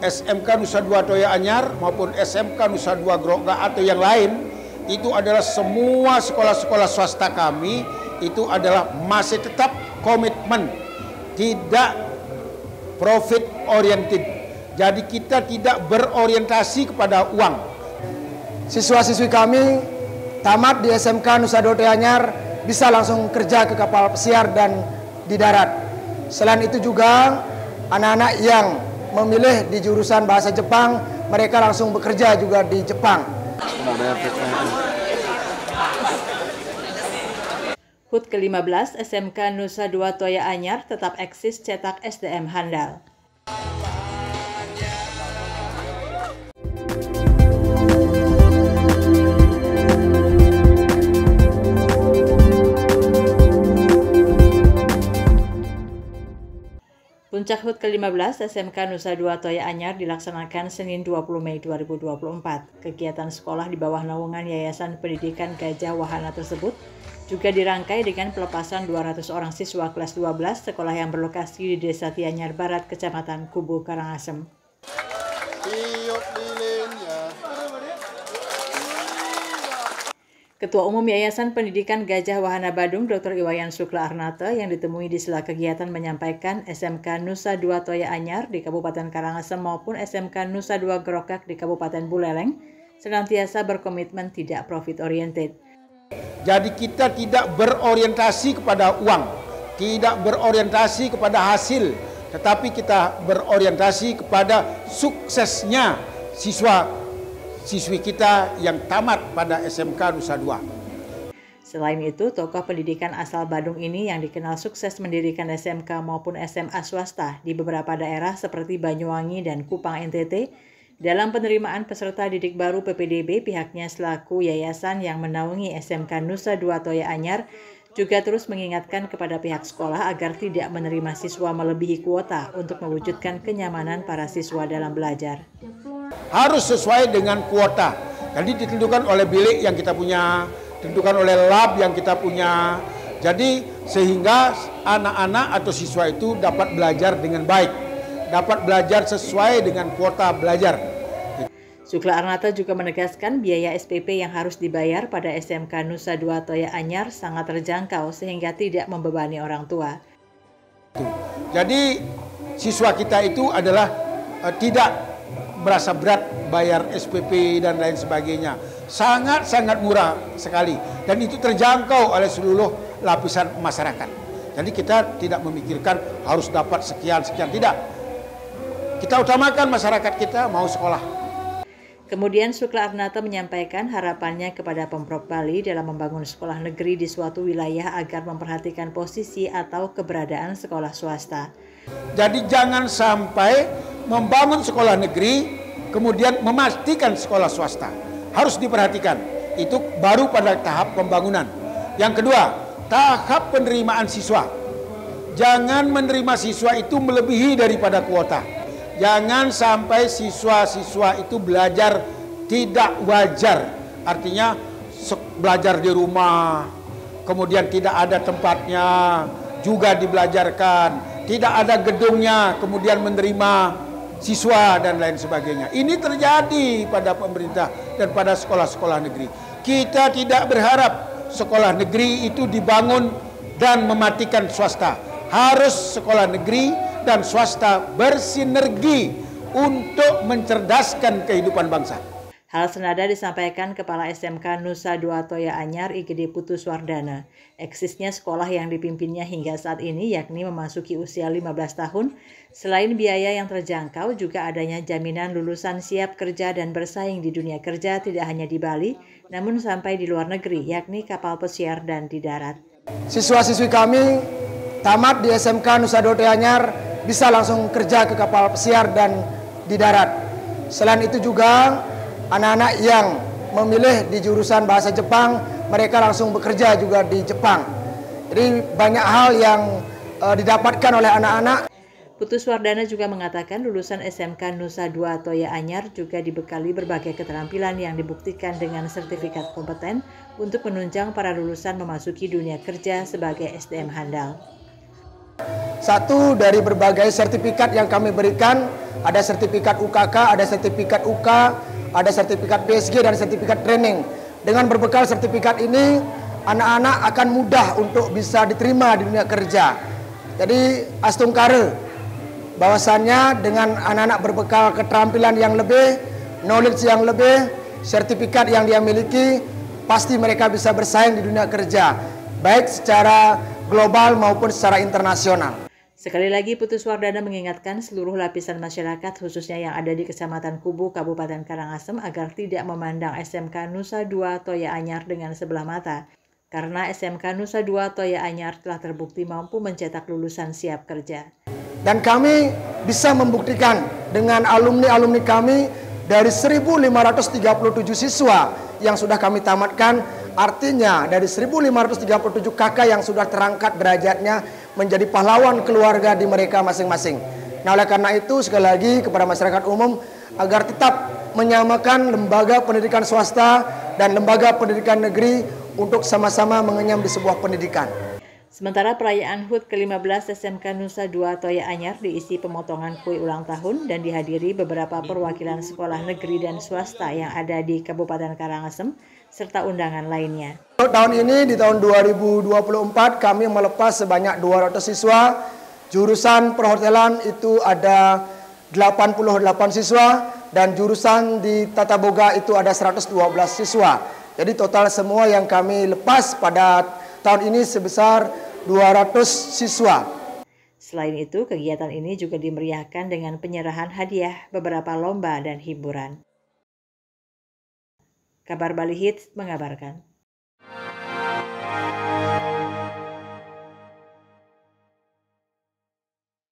SMK Nusa Dua Toya Anyar maupun SMK Nusa Dua Grogak atau yang lain, itu adalah semua sekolah-sekolah swasta kami itu adalah masih tetap komitmen tidak profit oriented. Jadi kita tidak berorientasi kepada uang. Siswa-siswi kami tamat di SMK Nusa Dua Toya Anyar bisa langsung kerja ke kapal pesiar dan di darat. Selain itu juga anak-anak yang memilih di jurusan bahasa Jepang, mereka langsung bekerja juga di Jepang. HUT ke-15 SMK Nusa Dua Toya Anyar tetap eksis cetak SDM handal. Puncak HUT ke-15 SMK Nusa Dua Toya Anyar dilaksanakan Senin 20 Mei 2024. Kegiatan sekolah di bawah naungan Yayasan Pendidikan Gajah Wahana tersebut juga dirangkai dengan pelepasan 200 orang siswa kelas 12 sekolah yang berlokasi di Desa Tianyar Barat, Kecamatan Kubu, Karangasem. Ketua Umum Yayasan Pendidikan Gajah Wahana Badung, Dr. Iwayan Sukla Arnata, yang ditemui di sela kegiatan menyampaikan SMK Nusa Dua Toya Anyar di Kabupaten Karangasem maupun SMK Nusa Dua Grogak di Kabupaten Buleleng senantiasa berkomitmen tidak profit oriented. Jadi kita tidak berorientasi kepada uang, tidak berorientasi kepada hasil, tetapi kita berorientasi kepada suksesnya siswa-siswi kita yang tamat pada SMK Nusa Dua. Selain itu, tokoh pendidikan asal Badung ini yang dikenal sukses mendirikan SMK maupun SMA swasta di beberapa daerah seperti Banyuwangi dan Kupang NTT. Dalam penerimaan peserta didik baru PPDB, pihaknya selaku yayasan yang menaungi SMK Nusa Dua Toya Anyar juga terus mengingatkan kepada pihak sekolah agar tidak menerima siswa melebihi kuota untuk mewujudkan kenyamanan para siswa dalam belajar. Harus sesuai dengan kuota. Jadi ditentukan oleh bilik yang kita punya, ditentukan oleh lab yang kita punya. Jadi sehingga anak-anak atau siswa itu dapat belajar dengan baik, dapat belajar sesuai dengan kuota belajar. Sukla Arnata juga menegaskan biaya SPP yang harus dibayar pada SMK Nusa Dua Toya Anyar sangat terjangkau sehingga tidak membebani orang tua. Jadi siswa kita itu adalah tidak merasa berat bayar SPP dan lain sebagainya. Sangat-sangat murah sekali dan itu terjangkau oleh seluruh lapisan masyarakat. Jadi kita tidak memikirkan harus dapat sekian-sekian, tidak. Kita utamakan masyarakat kita mau sekolah. Kemudian Sukla Arnata menyampaikan harapannya kepada Pemprov Bali dalam membangun sekolah negeri di suatu wilayah agar memperhatikan posisi atau keberadaan sekolah swasta. Jadi jangan sampai membangun sekolah negeri kemudian memastikan sekolah swasta. Harus diperhatikan. Itu baru pada tahap pembangunan. Yang kedua, tahap penerimaan siswa. Jangan menerima siswa itu melebihi daripada kuota. Jangan sampai siswa-siswa itu belajar tidak wajar. Artinya belajar di rumah, kemudian tidak ada tempatnya, juga dibelajarkan. Tidak ada gedungnya, kemudian menerima siswa dan lain sebagainya. Ini terjadi pada pemerintah dan pada sekolah-sekolah negeri. Kita tidak berharap sekolah negeri itu dibangun dan mematikan swasta. Harus sekolah negeri dan swasta bersinergi untuk mencerdaskan kehidupan bangsa. Hal senada disampaikan Kepala SMK Nusa Dua Toya Anyar IGD Putu Swardana. Eksisnya sekolah yang dipimpinnya hingga saat ini yakni memasuki usia 15 tahun. Selain biaya yang terjangkau, juga adanya jaminan lulusan siap kerja dan bersaing di dunia kerja tidak hanya di Bali, namun sampai di luar negeri, yakni kapal pesiar dan di darat. Siswa-siswi kami tamat di SMK Nusa Dua Toya Anyar bisa langsung kerja ke kapal pesiar dan di darat. Selain itu juga anak-anak yang memilih di jurusan bahasa Jepang, mereka langsung bekerja juga di Jepang. Jadi banyak hal yang didapatkan oleh anak-anak. Putu Swardana juga mengatakan lulusan SMK Nusa Dua Toya Anyar juga dibekali berbagai keterampilan yang dibuktikan dengan sertifikat kompeten untuk menunjang para lulusan memasuki dunia kerja sebagai SDM handal. Satu dari berbagai sertifikat yang kami berikan ada sertifikat UKK, ada sertifikat UK, ada sertifikat PSG dan sertifikat training. Dengan berbekal sertifikat ini, anak-anak akan mudah untuk bisa diterima di dunia kerja. Jadi astungkare bahwasannya dengan anak-anak berbekal keterampilan yang lebih, knowledge yang lebih, sertifikat yang dia miliki, pasti mereka bisa bersaing di dunia kerja, baik secara global maupun secara internasional. Sekali lagi, Putus Wardana mengingatkan seluruh lapisan masyarakat, khususnya yang ada di Kecamatan Kubu, Kabupaten Karangasem, agar tidak memandang SMK Nusa Dua Toya Anyar dengan sebelah mata, karena SMK Nusa Dua Toya Anyar telah terbukti mampu mencetak lulusan siap kerja. Dan kami bisa membuktikan dengan alumni-alumni kami dari 1.537 siswa yang sudah kami tamatkan, artinya dari 1.537 kakak yang sudah terangkat derajatnya menjadi pahlawan keluarga di mereka masing-masing. Nah, oleh karena itu sekali lagi kepada masyarakat umum agar tetap menyamakan lembaga pendidikan swasta dan lembaga pendidikan negeri untuk sama-sama mengenyam di sebuah pendidikan. Sementara perayaan HUT ke-15 SMK Nusa Dua Toya Anyar diisi pemotongan kue ulang tahun dan dihadiri beberapa perwakilan sekolah negeri dan swasta yang ada di Kabupaten Karangasem serta undangan lainnya. Tahun ini di tahun 2024 kami melepas sebanyak 200 siswa. Jurusan perhotelan itu ada 88 siswa dan jurusan di tata boga itu ada 112 siswa. Jadi total semua yang kami lepas pada tahun ini sebesar 200 siswa. Selain itu, kegiatan ini juga dimeriahkan dengan penyerahan hadiah, beberapa lomba dan hiburan. Kabar Bali Hits mengabarkan.